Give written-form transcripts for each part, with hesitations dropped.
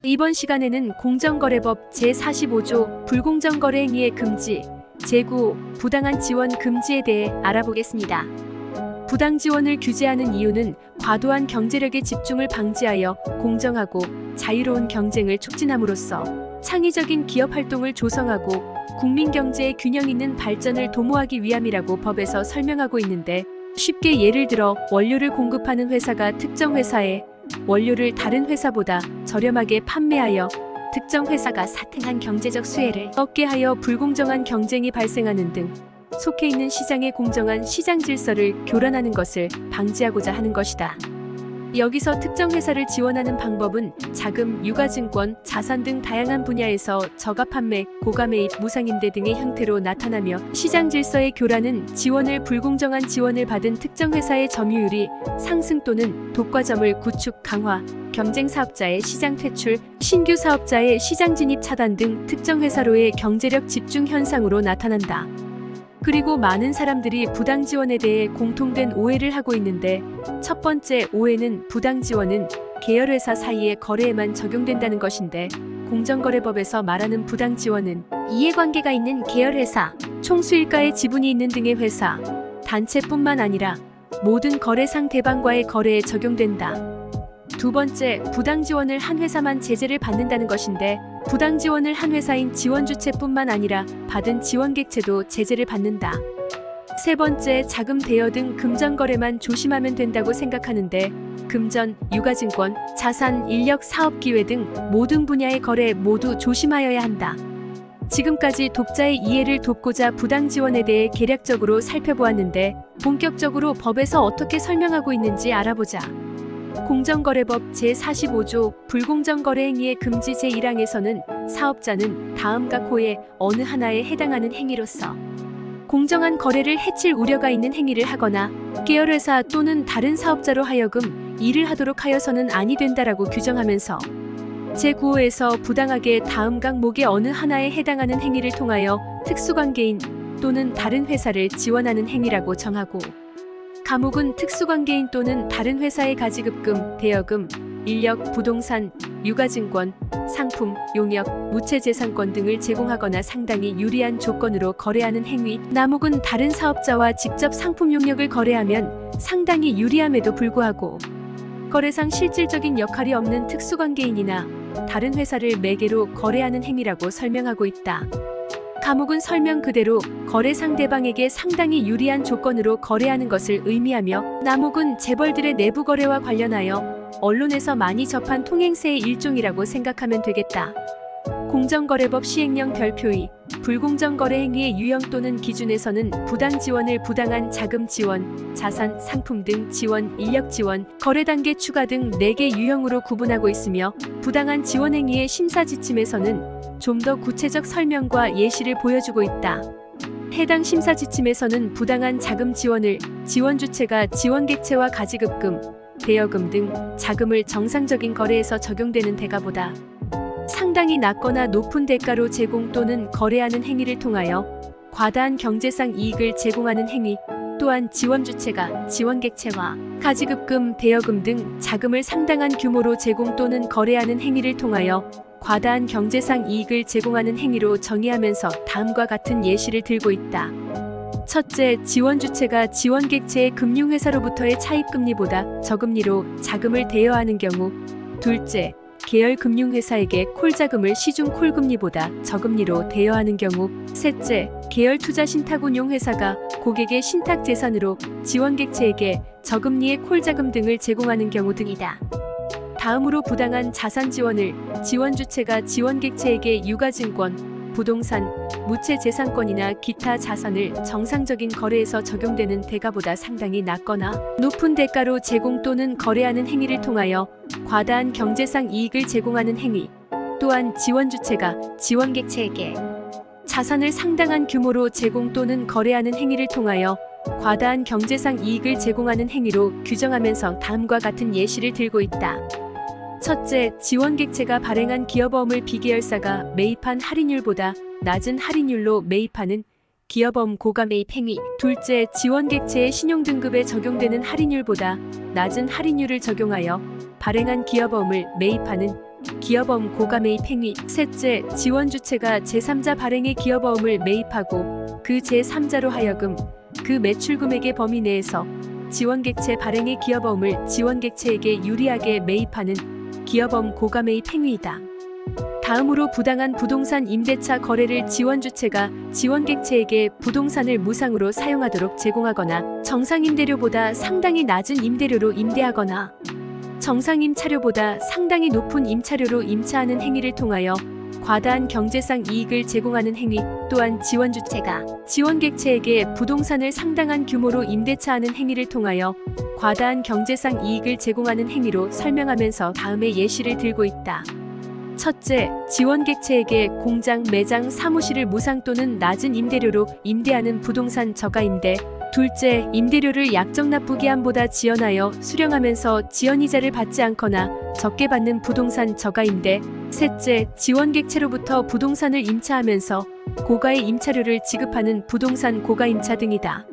이번 시간에는 공정거래법 제45조 불공정거래 행위의 금지, 제9 부당한 지원 금지에 대해 알아보겠습니다. 부당 지원을 규제하는 이유는 과도한 경제력의 집중을 방지하여 공정하고 자유로운 경쟁을 촉진함으로써 창의적인 기업 활동을 조성하고 국민 경제의 균형 있는 발전을 도모하기 위함이라고 법에서 설명하고 있는데, 쉽게 예를 들어 원료를 공급하는 회사가 특정 회사에 원료를 다른 회사보다 저렴하게 판매하여 특정 회사가 사등한 경제적 수혜를 얻게 하여 불공정한 경쟁이 발생하는 등 속해 있는 시장의 공정한 시장 질서를 교란하는 것을 방지하고자 하는 것이다. 여기서 특정 회사를 지원하는 방법은 자금, 유가증권, 자산 등 다양한 분야에서 저가 판매, 고가 매입, 무상임대 등의 형태로 나타나며, 시장 질서의 교란은 지원을 불공정한 지원을 받은 특정 회사의 점유율이 상승 또는 독과점을 구축, 강화, 경쟁 사업자의 시장 퇴출, 신규 사업자의 시장 진입 차단 등 특정 회사로의 경제력 집중 현상으로 나타난다. 그리고 많은 사람들이 부당 지원에 대해 공통된 오해를 하고 있는데, 첫 번째 오해는 부당 지원은 계열회사 사이의 거래에만 적용된다는 것인데, 공정거래법에서 말하는 부당 지원은 이해관계가 있는 계열회사, 총수일가의 지분이 있는 등의 회사, 단체뿐만 아니라 모든 거래상 대방과의 거래에 적용된다. 두 번째, 부당 지원을 한 회사만 제재를 받는다는 것인데, 부당 지원을 한 회사인 지원 주체뿐만 아니라 받은 지원 객체도 제재를 받는다. 세 번째, 자금 대여 등 금전 거래만 조심하면 된다고 생각하는데, 금전, 유가증권, 자산, 인력, 사업 기회 등 모든 분야의 거래 모두 조심하여야 한다. 지금까지 독자의 이해를 돕고자 부당 지원에 대해 개략적으로 살펴보았는데, 본격적으로 법에서 어떻게 설명하고 있는지 알아보자. 공정거래법 제45조 불공정거래 행위의 금지 제1항에서는 사업자는 다음과 고의 어느 하나에 해당하는 행위로서 공정한 거래를 해칠 우려가 있는 행위를 하거나 계열회사 또는 다른 사업자로 하여금 일을 하도록 하여서는 아니 된다라고 규정하면서, 제9호에서 부당하게 다음 항목의 어느 하나에 해당하는 행위를 통하여 특수관계인 또는 다른 회사를 지원하는 행위라고 정하고, 감옥은 특수관계인 또는 다른 회사의 가지급금, 대여금, 인력, 부동산, 유가증권, 상품, 용역, 무채재산권 등을 제공하거나 상당히 유리한 조건으로 거래하는 행위. 남욱은 다른 사업자와 직접 상품 용역을 거래하면 상당히 유리함에도 불구하고 거래상 실질적인 역할이 없는 특수관계인이나 다른 회사를 매개로 거래하는 행위라고 설명하고 있다. 감옥은 설명 그대로 거래 상대방에게 상당히 유리한 조건으로 거래하는 것을 의미하며, 남욱은 재벌들의 내부 거래와 관련하여 언론에서 많이 접한 통행세의 일종이라고 생각하면 되겠다. 공정거래법 시행령 별표 2 불공정거래 행위의 유형 또는 기준에서는 부당 지원을 부당한 자금 지원, 자산, 상품 등 지원, 인력 지원, 거래 단계 추가 등 4개 유형으로 구분하고 있으며, 부당한 지원 행위의 심사 지침에서는 좀 더 구체적 설명과 예시를 보여주고 있다. 해당 심사 지침에서는 부당한 자금 지원을 지원 주체가 지원 객체와 가지급금, 대여금 등 자금을 정상적인 거래에서 적용되는 대가보다 상당히 낮거나 높은 대가로 제공 또는 거래하는 행위를 통하여 과다한 경제상 이익을 제공하는 행위, 또한 지원 주체가 지원 객체와 가지급금, 대여금 등 자금을 상당한 규모로 제공 또는 거래하는 행위를 통하여 과다한 경제상 이익을 제공하는 행위로 정의하면서 다음과 같은 예시를 들고 있다. 첫째, 지원 주체가 지원 객체의 금융회사로부터의 차입금리보다 저금리로 자금을 대여하는 경우. 둘째, 계열 금융회사에게 콜자금을 시중 콜금리보다 저금리로 대여하는 경우. 셋째, 계열 투자신탁운용회사가 고객의 신탁재산으로 지원 객체에게 저금리의 콜자금 등을 제공하는 경우 등이다. 다음으로 부당한 자산 지원을 지원 주체가 지원 객체에게 유가증권, 부동산, 무채재산권이나 기타 자산을 정상적인 거래에서 적용되는 대가보다 상당히 낮거나 높은 대가로 제공 또는 거래하는 행위를 통하여 과다한 경제상 이익을 제공하는 행위. 또한 지원 주체가 지원 객체에게 자산을 상당한 규모로 제공 또는 거래하는 행위를 통하여 과다한 경제상 이익을 제공하는 행위로 규정하면서 다음과 같은 예시를 들고 있다. 첫째, 지원 객체가 발행한 기업어음을 비계열사가 매입한 할인율보다 낮은 할인율로 매입하는 기업어음 고가 매입 행위. 둘째, 지원 객체의 신용등급에 적용되는 할인율보다 낮은 할인율을 적용하여 발행한 기업어음을 매입하는 기업어음 고가매입 행위. 셋째, 지원 주체가 제3자 발행의 기업어음을 매입하고 그 제3자로 하여금 그 매출 금액의 범위 내에서 지원객체 발행의 기업어음을 지원객체에게 유리하게 매입하는 기업어음 고가매입 행위이다. 다음으로 부당한 부동산 임대차 거래를 지원 주체가 지원객체에게 부동산을 무상으로 사용하도록 제공하거나 정상 임대료보다 상당히 낮은 임대료로 임대하거나 정상 임차료보다 상당히 높은 임차료로 임차하는 행위를 통하여 과다한 경제상 이익을 제공하는 행위. 또한 지원 주체가 지원객체에게 부동산을 상당한 규모로 임대차하는 행위를 통하여 과다한 경제상 이익을 제공하는 행위로 설명하면서 다음의 예시를 들고 있다. 첫째, 지원객체에게 공장, 매장, 사무실을 무상 또는 낮은 임대료로 임대하는 부동산 저가임대. 둘째, 임대료를 약정 납부기한보다 지연하여 수령하면서 지연이자를 받지 않거나 적게 받는 부동산 저가임대. 셋째, 지원객체로부터 부동산을 임차하면서 고가의 임차료를 지급하는 부동산 고가임차 등이다.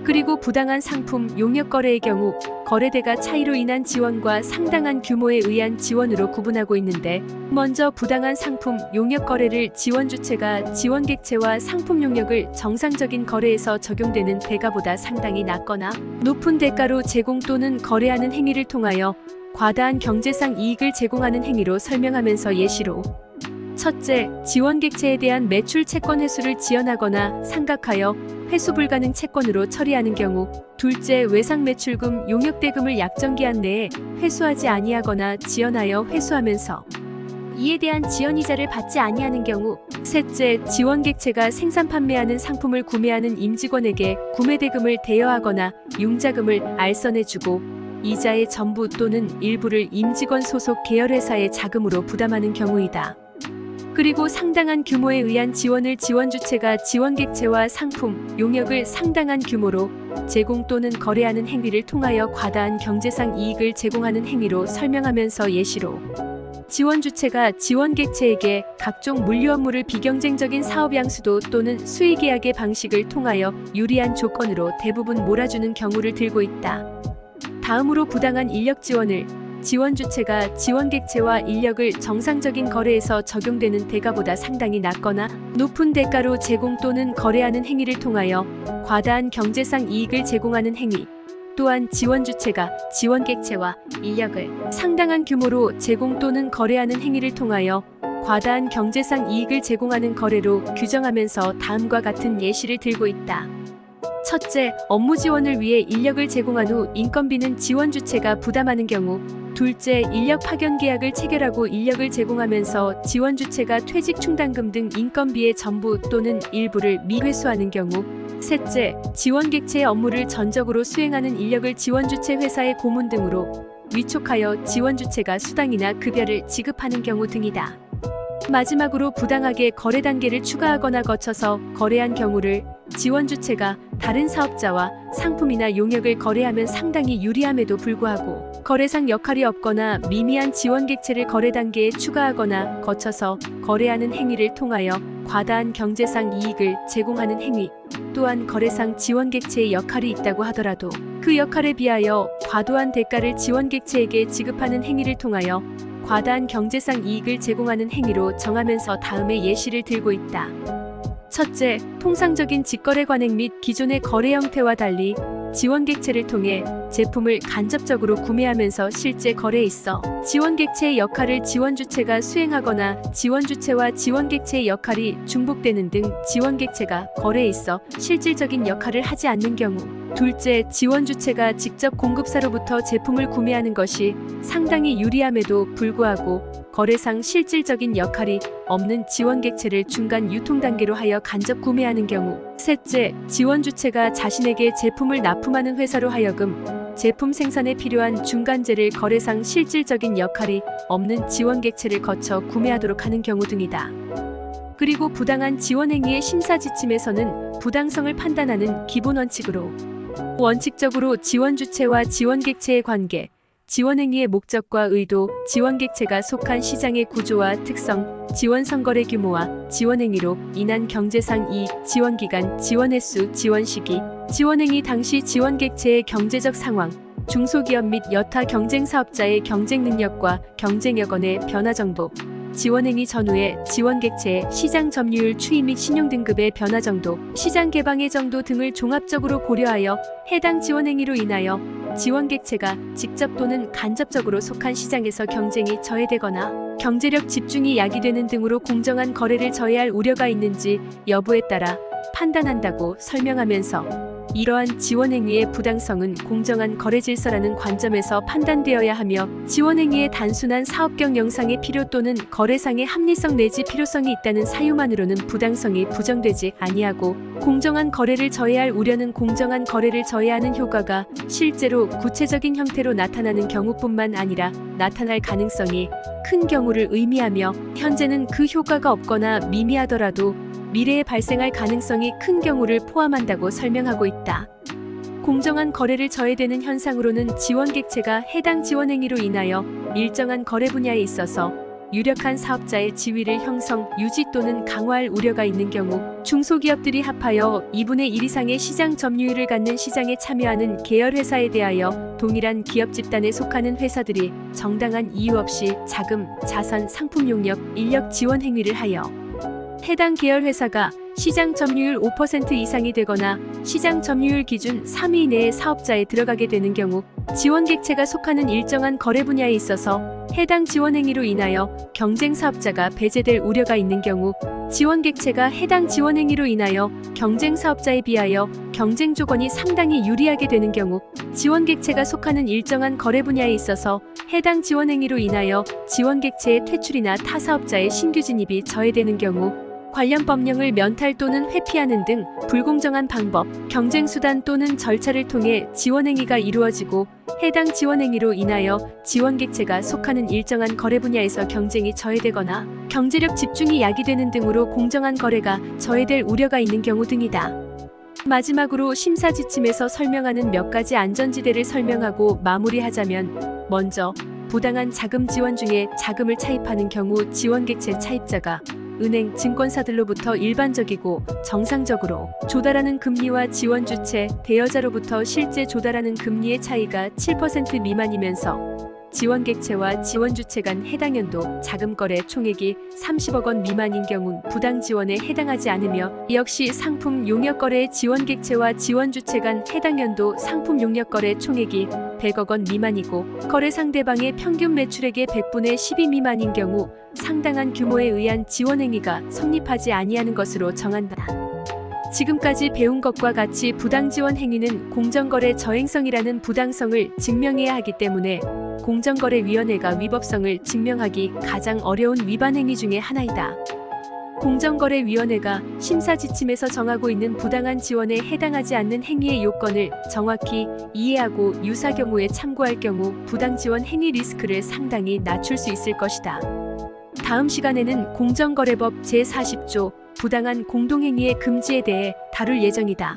그리고 부당한 상품 용역 거래의 경우 거래대가 차이로 인한 지원과 상당한 규모에 의한 지원으로 구분하고 있는데, 먼저 부당한 상품 용역 거래를 지원 주체가 지원객체와 상품 용역을 정상적인 거래에서 적용되는 대가보다 상당히 낮거나 높은 대가로 제공 또는 거래하는 행위를 통하여 과다한 경제상 이익을 제공하는 행위로 설명하면서 예시로: 첫째, 지원객체에 대한 매출 채권 회수를 지연하거나 상각하여 회수 불가능 채권으로 처리하는 경우. 둘째, 외상 매출금 용역대금을 약정기한 내에 회수하지 아니하거나 지연하여 회수하면서 이에 대한 지연이자를 받지 아니하는 경우. 셋째, 지원객체가 생산 판매하는 상품을 구매하는 임직원에게 구매대금을 대여하거나 융자금을 알선해주고 이자의 전부 또는 일부를 임직원 소속 계열회사의 자금으로 부담하는 경우이다. 그리고 상당한 규모에 의한 지원을 지원 주체가 지원객체와 상품 용역을 상당한 규모로 제공 또는 거래하는 행위를 통하여 과다한 경제상 이익을 제공하는 행위로 설명하면서 예시로: 지원 주체가 지원객체에게 각종 물류 업무를 비경쟁적인 사업 양수도 또는 수의계약의 방식을 통하여 유리한 조건으로 대부분 몰아주는 경우를 들고 있다. 다음으로 부당한 인력 지원을 지원 주체가 지원객체와 인력을 정상적인 거래에서 적용되는 대가보다 상당히 낮거나 높은 대가로 제공 또는 거래하는 행위를 통하여 과다한 경제상 이익을 제공하는 행위. 또한 지원 주체가 지원객체와 인력을 상당한 규모로 제공 또는 거래하는 행위를 통하여 과다한 경제상 이익을 제공하는 거래로 규정하면서 다음과 같은 예시를 들고 있다. 첫째, 업무 지원을 위해 인력을 제공한 후 인건비는 지원 주체가 부담하는 경우. 둘째, 인력 파견 계약을 체결하고 인력을 제공하면서 지원 주체가 퇴직 충당금 등 인건비의 전부 또는 일부를 미회수하는 경우. 셋째, 지원객체의 업무를 전적으로 수행하는 인력을 지원 주체 회사의 고문 등으로 위촉하여 지원 주체가 수당이나 급여를 지급하는 경우 등이다. 마지막으로 부당하게 거래 단계를 추가하거나 거쳐서 거래한 경우를 지원 주체가 다른 사업자와 상품이나 용역을 거래하면 상당히 유리함에도 불구하고 거래상 역할이 없거나 미미한 지원객체를 거래 단계에 추가하거나 거쳐서 거래하는 행위를 통하여 과다한 경제상 이익을 제공하는 행위. 또한 거래상 지원객체의 역할이 있다고 하더라도 그 역할에 비하여 과도한 대가를 지원객체에게 지급하는 행위를 통하여 과다한 경제상 이익을 제공하는 행위로 정하면서 다음의 예시를 들고 있다. 첫째, 통상적인 직거래 관행 및 기존의 거래 형태와 달리 지원객체를 통해 제품을 간접적으로 구매하면서 실제 거래에 있어 지원객체의 역할을 지원주체가 수행하거나 지원주체와 지원객체의 역할이 중복되는 등 지원객체가 거래에 있어 실질적인 역할을 하지 않는 경우. 둘째, 지원주체가 직접 공급사로부터 제품을 구매하는 것이 상당히 유리함에도 불구하고 거래상 실질적인 역할이 없는 지원객체를 중간 유통단계로 하여 간접 구매하는 경우. 셋째, 지원주체가 자신에게 제품을 납품하는 회사로 하여금 제품 생산에 필요한 중간재를 거래상 실질적인 역할이 없는 지원객체를 거쳐 구매하도록 하는 경우 등이다. 그리고 부당한 지원행위의 심사지침에서는 부당성을 판단하는 기본 원칙으로 원칙적으로 지원주체와 지원객체의 관계, 지원행위의 목적과 의도, 지원객체가 속한 시장의 구조와 특성, 지원선거래 규모와 지원행위로 인한 경제상 이익, 지원기간, 지원횟수, 지원시기, 지원행위 당시 지원객체의 경제적 상황, 중소기업 및 여타 경쟁사업자의 경쟁 능력과 경쟁 여건의 변화 정도, 지원행위 전후의 지원 객체, 시장 점유율 추이 및 신용 등급의 변화 정도, 시장 개방의 정도 등을 종합적으로 고려하여 해당 지원행위로 인하여 지원 객체가 직접 또는 간접적으로 속한 시장에서 경쟁이 저해되거나 경제력 집중이 야기되는 등으로 공정한 거래를 저해할 우려가 있는지 여부에 따라 판단한다고 설명하면서, 이러한 지원행위의 부당성은 공정한 거래 질서라는 관점에서 판단되어야 하며, 지원행위의 단순한 사업경 영상의 필요 또는 거래상의 합리성 내지 필요성이 있다는 사유만으로는 부당성이 부정되지 아니하고, 공정한 거래를 저해할 우려는 공정한 거래를 저해하는 효과가 실제로 구체적인 형태로 나타나는 경우뿐만 아니라 나타날 가능성이 큰 경우를 의미하며, 현재는 그 효과가 없거나 미미하더라도 미래에 발생할 가능성이 큰 경우를 포함한다고 설명하고 있다. 공정한 거래를 저해되는 현상으로는 지원 객체가 해당 지원행위로 인하여 일정한 거래 분야에 있어서 유력한 사업자의 지위를 형성, 유지 또는 강화할 우려가 있는 경우, 중소기업들이 합하여 2분의 1 이상의 시장 점유율을 갖는 시장에 참여하는 계열회사에 대하여 동일한 기업 집단에 속하는 회사들이 정당한 이유 없이 자금, 자산, 상품 용역, 인력 지원 행위를 하여 해당 계열 회사가 시장 점유율 5% 이상이 되거나 시장 점유율 기준 3위 이내의 사업자에 들어가게 되는 경우, 지원 객체가 속하는 일정한 거래 분야에 있어서 해당 지원 행위로 인하여 경쟁 사업자가 배제될 우려가 있는 경우, 지원 객체가 해당 지원 행위로 인하여 경쟁 사업자에 비하여 경쟁 조건이 상당히 유리하게 되는 경우, 지원 객체가 속하는 일정한 거래 분야에 있어서 해당 지원 행위로 인하여 지원 객체의 퇴출이나 타 사업자의 신규 진입이 저해되는 경우, 관련 법령을 면탈 또는 회피하는 등 불공정한 방법, 경쟁 수단 또는 절차를 통해 지원행위가 이루어지고, 해당 지원행위로 인하여 지원 객체가 속하는 일정한 거래 분야에서 경쟁이 저해되거나 경제력 집중이 야기되는 등으로 공정한 거래가 저해될 우려가 있는 경우 등이다. 마지막으로 심사 지침에서 설명하는 몇 가지 안전지대를 설명하고 마무리하자면, 먼저 부당한 자금 지원 중에 자금을 차입하는 경우 지원 객체 차입자가 은행, 증권사들로부터 일반적이고 정상적으로 조달하는 금리와 지원 주체, 대여자로부터 실제 조달하는 금리의 차이가 7% 미만이면서 지원 객체와 지원 주체 간 해당 연도 자금 거래 총액이 30억 원 미만인 경우 부당 지원에 해당하지 않으며, 역시 상품 용역 거래의 지원 객체와 지원 주체 간 해당 연도 상품 용역 거래 총액이 100억 원 미만이고, 거래 상대방의 평균 매출액의 100분의 12 미만인 경우 상당한 규모에 의한 지원 행위가 성립하지 아니하는 것으로 정한다. 지금까지 배운 것과 같이 부당 지원 행위는 공정거래 저행성이라는 부당성을 증명해야 하기 때문에 공정거래위원회가 위법성을 증명하기 가장 어려운 위반 행위 중의 하나이다. 공정거래위원회가 심사 지침에서 정하고 있는 부당한 지원에 해당하지 않는 행위의 요건을 정확히 이해하고 유사 경우에 참고할 경우 부당 지원 행위 리스크를 상당히 낮출 수 있을 것이다. 다음 시간에는 공정거래법 제40조 부당한 공동행위의 금지에 대해 다룰 예정이다.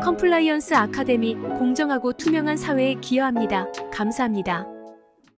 컴플라이언스 아카데미, 공정하고 투명한 사회에 기여합니다. 감사합니다.